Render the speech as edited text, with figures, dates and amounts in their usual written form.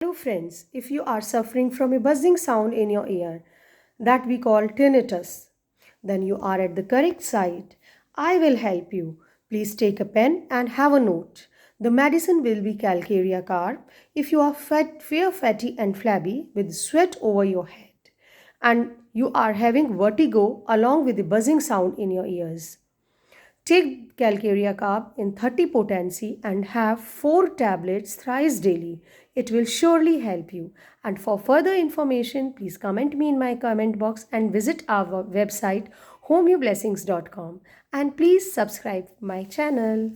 Hello friends, if you are suffering from a buzzing sound in your ear that we call tinnitus, then you are at the correct site. I will help you. Please take a pen and have a note. The medicine will be calcarea carb if you are fat, fatty and flabby with sweat over your head and you are having vertigo along with the buzzing sound in your ears. Take calcarea carb in 30 potency and have 4 tablets thrice daily. It will surely help you. And for further information, please comment me in my comment box and visit our website homeoblessings.com. And please subscribe my channel.